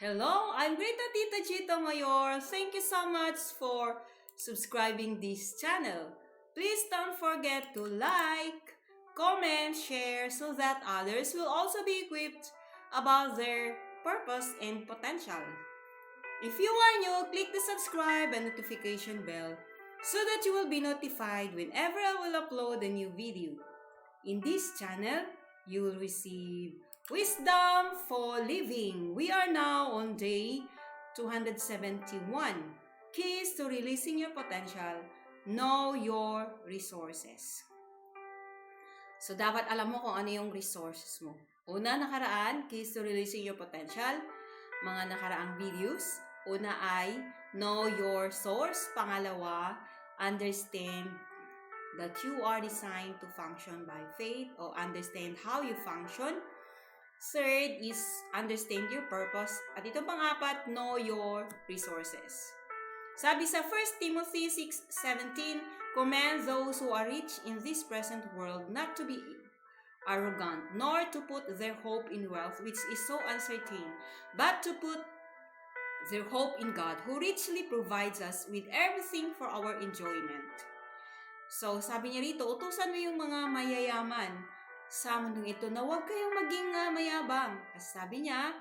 Hello, I'm Greta Tita Gita Mayor. Thank you so much for subscribing this channel. Please don't forget to like, comment, share so that others will also be equipped about their purpose and potential. If you are new, click the subscribe and notification bell so that you will be notified whenever I will upload a new video. In this channel, you will receive wisdom for living. We are now on day 271. Keys to releasing your potential. Know your resources. So, dapat alam mo kung ano yung resources mo. Una, nakaraan, keys to releasing your potential. Mga nakaraang videos. Una ay, know your source. Pangalawa, understand that you are designed to function by faith or understand how you function. Third is understand your purpose. At ito pang-apat, know your resources. Sabi sa 1 Timothy 6:17, command those who are rich in this present world not to be arrogant, nor to put their hope in wealth, which is so uncertain, but to put their hope in God, who richly provides us with everything for our enjoyment. So, sabi niya rito, utusan mo yung mga mayayaman sa mundong ito na huwag kayong maging mayabang. Kasi sabi niya,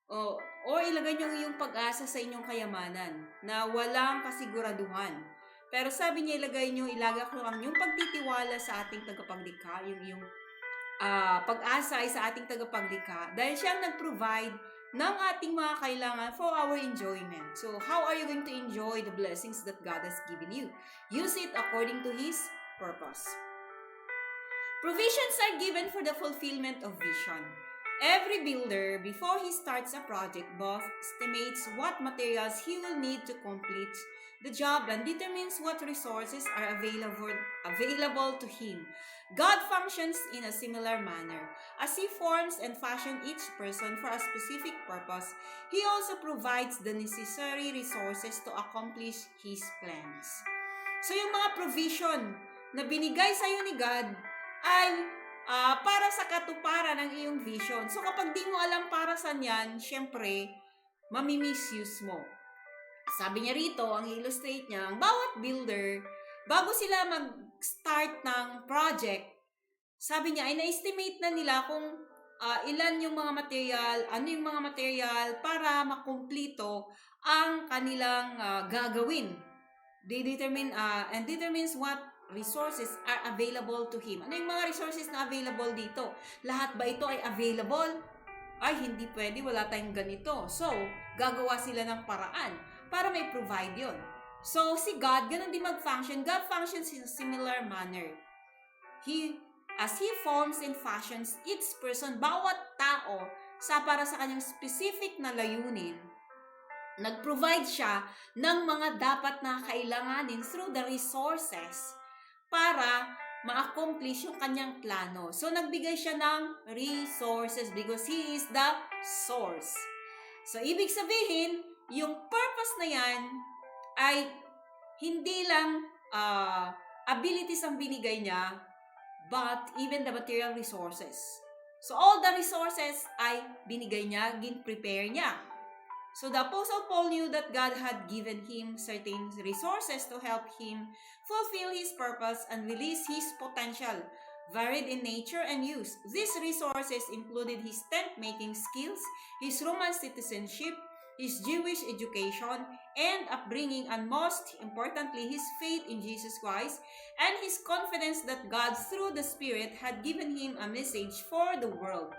o ilagay niyo yung pag-asa sa inyong kayamanan na walang kasiguraduhan. Pero sabi niya, ilagay ko ang yung pagtitiwala sa ating tagapaglikha, yung pag-asa ay sa ating tagapaglikha dahil siyang nag-provide ng ating mga kailangan for our enjoyment. So, how are you going to enjoy the blessings that God has given you? Use it according to His purpose. Provisions are given for the fulfillment of vision. Every builder, before he starts a project, both estimates what materials he will need to complete the job and determines what resources are available to him. God functions in a similar manner. As He forms and fashions each person for a specific purpose, He also provides the necessary resources to accomplish His plans. So yung mga provision na binigay sa iyo ni God ay para sa katuparan ng iyong vision. So kapag di mo alam para saan yan, syempre, mamimisuse mo. Sabi niya rito, ang illustrate niya, ang bawat builder, bago sila mag-start ng project, sabi niya, ay na-estimate na nila kung ilan yung mga material, ano yung mga material para makumplito ang kanilang gagawin. They determines what resources are available to him. Ano yung mga resources na available dito? Lahat ba ito ay available? Ay, hindi pwede, wala tayong ganito. So, gagawa sila ng paraan para may provide yun. So, si God, ganun din mag-function. God functions in a similar manner. As He forms and fashions each person, bawat tao, para sa kanyang specific na layunin, nag-provide siya ng mga dapat na kailanganin through the resources para ma-accomplish yung kanyang plano. So, nagbigay siya ng resources because He is the source. So, ibig sabihin, yung purpose na yan ay hindi lang abilities ang binigay niya, but even the material resources. So, all the resources ay binigay niya, gin-prepare niya. So, the Apostle Paul knew that God had given him certain resources to help him fulfill his purpose and release his potential, varied in nature and use. These resources included his tent-making skills, his Roman citizenship, his Jewish education and upbringing, and most importantly, his faith in Jesus Christ and his confidence that God, through the Spirit, had given him a message for the world.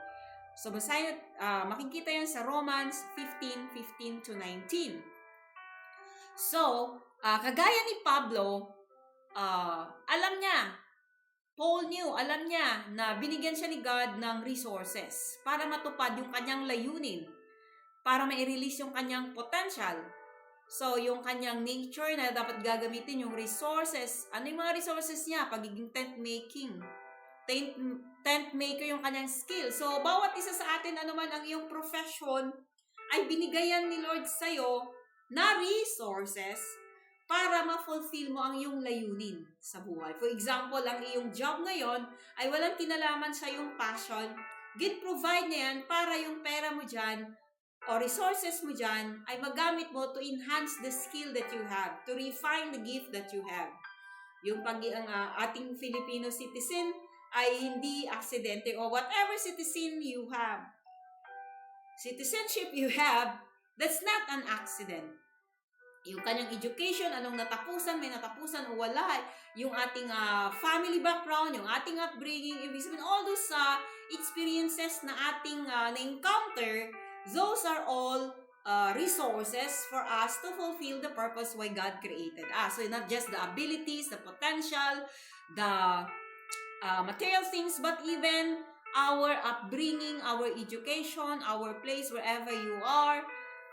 So, basahin makikita yan sa Romans 15:15-19. So, kagaya ni Pablo, alam niya, Paul knew, alam niya na binigyan siya ni God ng resources para matupad yung kanyang layunin, para ma-release yung kanyang potential. So, yung kanyang nature na dapat gagamitin, yung resources. Ano yung mga resources niya? Pagiging tent maker yung kanyang skill. So, bawat isa sa atin, anuman ang iyong profession, ay binigayan ni Lord sa'yo na resources para ma-fulfill mo ang iyong layunin sa buhay. For example, ang iyong job ngayon ay walang kinalaman sa iyong passion. Provide na yan para yung pera mo dyan o resources mo dyan ay magamit mo to enhance the skill that you have, to refine the gift that you have. Yung ang ating Filipino citizen ay hindi aksidente o whatever citizenship you have, that's not an accident. Yung kanyang education, anong natapusan, may natapusan o wala, yung ating family background, yung ating upbringing, ibig sabihin, all those experiences na ating na-encounter, those are all resources for us to fulfill the purpose why God created us. So not just the abilities, the potential, the material things, but even our upbringing, our education, our place wherever you are.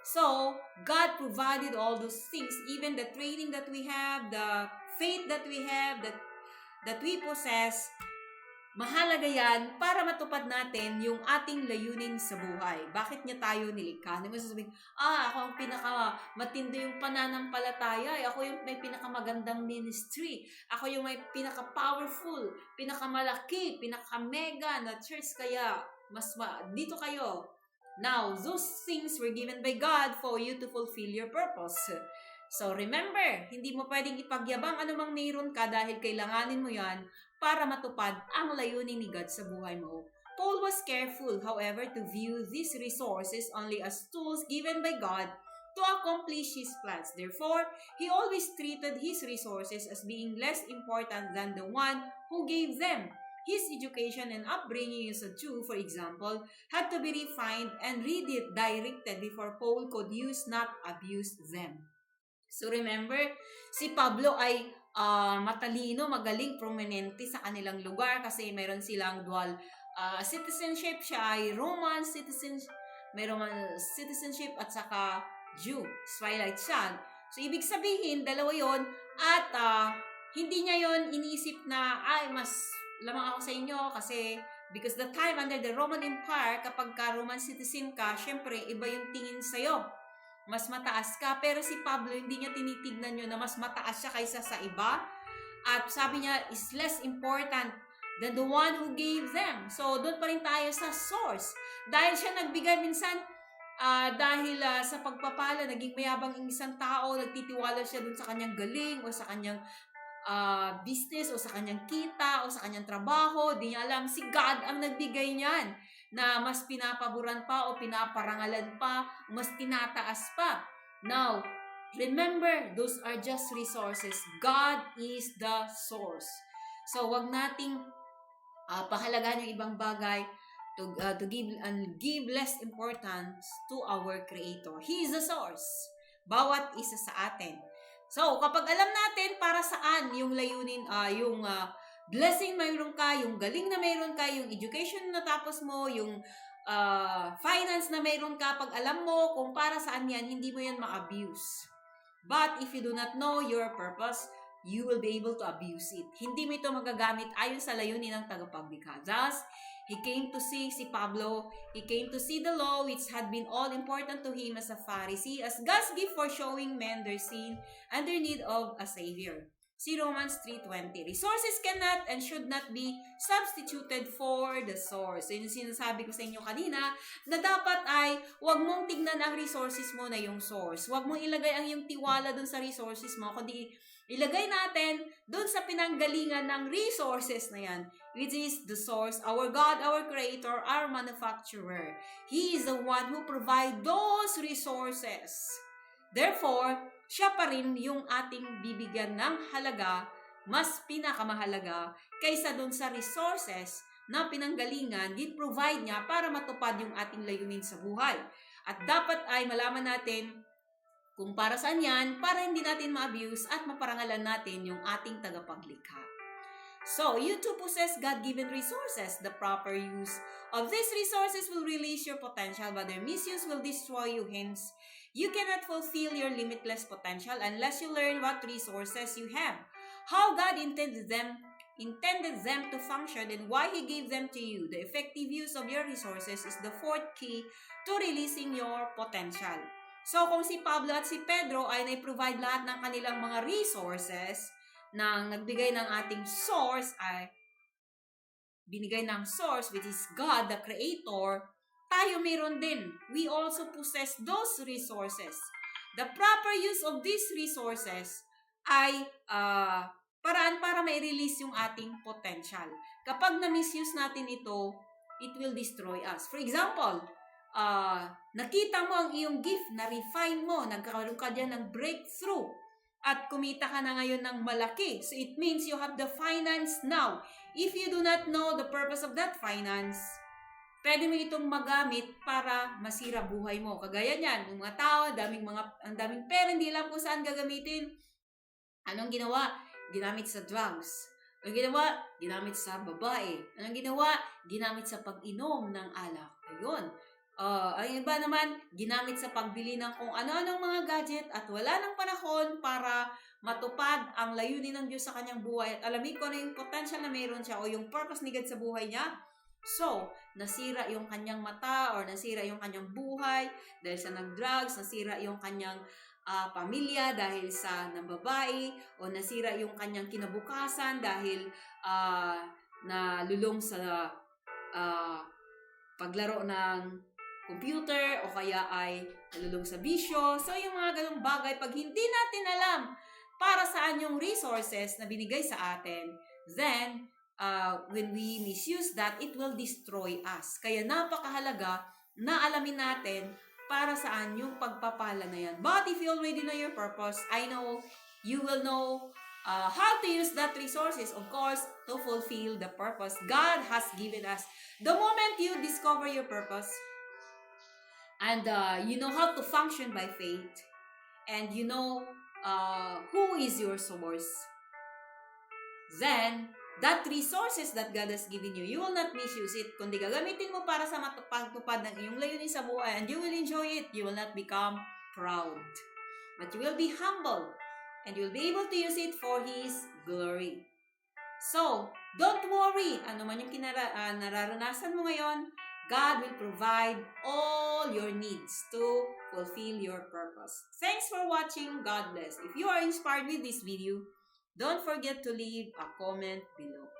So, God provided all those things, even the training that we have, the faith that we have, that we possess. Mahalaga yan para matupad natin yung ating layunin sa buhay. Bakit niya tayo nilikha? Hindi mo sasabihin, ako ang pinaka-matindi yung pananampalataya. Ako yung may pinakamagandang ministry. Ako yung may pinaka-powerful, pinakamalaki, pinaka-mega na church. Kaya, dito kayo. Now, those things were given by God for you to fulfill your purpose. So, remember, hindi mo pwedeng ipagyabang anumang mayroon ka dahil kailanganin mo yan para matupad ang layunin ni God sa buhay mo. Paul was careful, however, to view these resources only as tools given by God to accomplish His plans. Therefore, he always treated his resources as being less important than the one who gave them. His education and upbringing as a Jew, for example, had to be refined and redirected before Paul could use, not abuse them. So remember, si Pablo ay matalino, magaling, prominente sa kanilang lugar kasi mayroon silang dual citizenship. Siya ay Roman citizenship, may Roman citizenship at saka Jew, Israelite siya. So ibig sabihin, dalawa yon at hindi niya yon iniisip na mas lamang ako sa inyo kasi because the time under the Roman Empire, kapag ka Roman citizen ka, syempre iba yung tingin sa'yo. Mas mataas ka. Pero si Pablo, hindi niya tinitignan nyo na mas mataas siya kaysa sa iba. At sabi niya, is less important than the one who gave them. So, doon pa rin tayo sa source. Dahil siya nagbigay minsan, dahil sa pagpapala, naging mayabang ang isang tao, nagtitiwala siya doon sa kanyang galing o sa kanyang business o sa kanyang kita o sa kanyang trabaho. Di niya alam, si God ang nagbigay niyan na mas pinapaboran pa o pinaparangalan pa, mas tinataas pa. Now, remember, those are just resources. God is the source. So, wag nating pahalagahan yung ibang bagay to give less importance to our Creator. He is the source. Bawat isa sa atin. So, kapag alam natin para saan yung layunin, yung blessing mayroon ka, yung galing na mayroon ka, yung education na natapos mo, yung finance na mayroon ka, pag alam mo kung para saan yan, hindi mo yan ma-abuse. But if you do not know your purpose, you will be able to abuse it. Hindi mo ito magagamit ayon sa layunin ng tagapaglikha. Thus, he came to see, si Pablo, he came to see the law which had been all important to him as a Pharisee, as God's gift for showing men their sin and their need of a Savior. See Romans 3:20. Resources cannot and should not be substituted for the source. So, yung sinasabi ko sa inyo kanina, na dapat ay huwag mong tignan ang resources mo na yung source. Huwag mong ilagay ang yung tiwala dun sa resources mo, kundi ilagay natin dun sa pinanggalingan ng resources na yan, which is the source, our God, our Creator, our manufacturer. He is the one who provides those resources. Therefore, siya pa rin yung ating bibigyan ng halaga, mas pinakamahalaga, kaysa dun sa resources na pinanggalingan, provide niya para matupad yung ating layunin sa buhay. At dapat ay malaman natin kung para saan yan, para hindi natin ma-abuse at maparangalan natin yung ating tagapaglikha. So, you too possess God-given resources. The proper use of these resources will release your potential, but their misuse will destroy you. Hence, you cannot fulfill your limitless potential unless you learn what resources you have, how God intended them to function, and why He gave them to you. The effective use of your resources is the fourth key to releasing your potential. So, kung si Pablo at si Pedro ay na-provide lahat ng kanilang mga resources na nagbigay ng ating source, ay binigay ng source, which is God, the Creator, tayo meron din. We also possess those resources. The proper use of these resources ay paraan para ma-release yung ating potential. Kapag na-misuse natin ito, it will destroy us. For example, nakita mo ang iyong gift, na-refine mo, nagkakaroon ka dyan ng breakthrough, at kumita ka na ngayon ng malaki. So it means you have the finance now. If you do not know the purpose of that finance, pwede mo itong magamit para masira buhay mo. Kagaya niyan, yung mga tao, ang daming pera, hindi alam kung saan gagamitin. Anong ginawa? Ginamit sa drugs. Anong ginawa? Ginamit sa babae. Anong ginawa? Ginamit sa pag-inom ng alak. Ayun. Ang iba naman, ginamit sa pagbili ng kung ano-anong mga gadget at wala ng panahon para matupad ang layunin ng Diyos sa kanyang buhay at alamin ko na yung potential na mayroon siya o yung purpose ni God sa buhay niya. So, nasira yung kanyang mata or nasira yung kanyang buhay dahil sa nag-drugs, nasira yung kanyang pamilya dahil sa nambabae, o nasira yung kanyang kinabukasan dahil nalulong sa paglaro ng computer o kaya ay nalulong sa bisyo. So, yung mga ganong bagay, pag hindi natin alam para saan yung resources na binigay sa atin, then, when we misuse that, it will destroy us. Kaya napakahalaga na alamin natin para saan yung pagpapala na yan. But if you already know your purpose, I know you will know how to use that resources, of course, to fulfill the purpose God has given us. The moment you discover your purpose, and you know how to function by faith, and you know who is your source, then that resources that God has given you, you will not misuse it, kundi gagamitin mo para sa pagtupad ng iyong layunin sa buhay, and you will enjoy it. You will not become proud, but you will be humble, and you will be able to use it for His glory. So, don't worry, ano man yung nararanasan mo ngayon, God will provide all your needs to fulfill your purpose. Thanks for watching. God bless. If you are inspired with this video, don't forget to leave a comment below.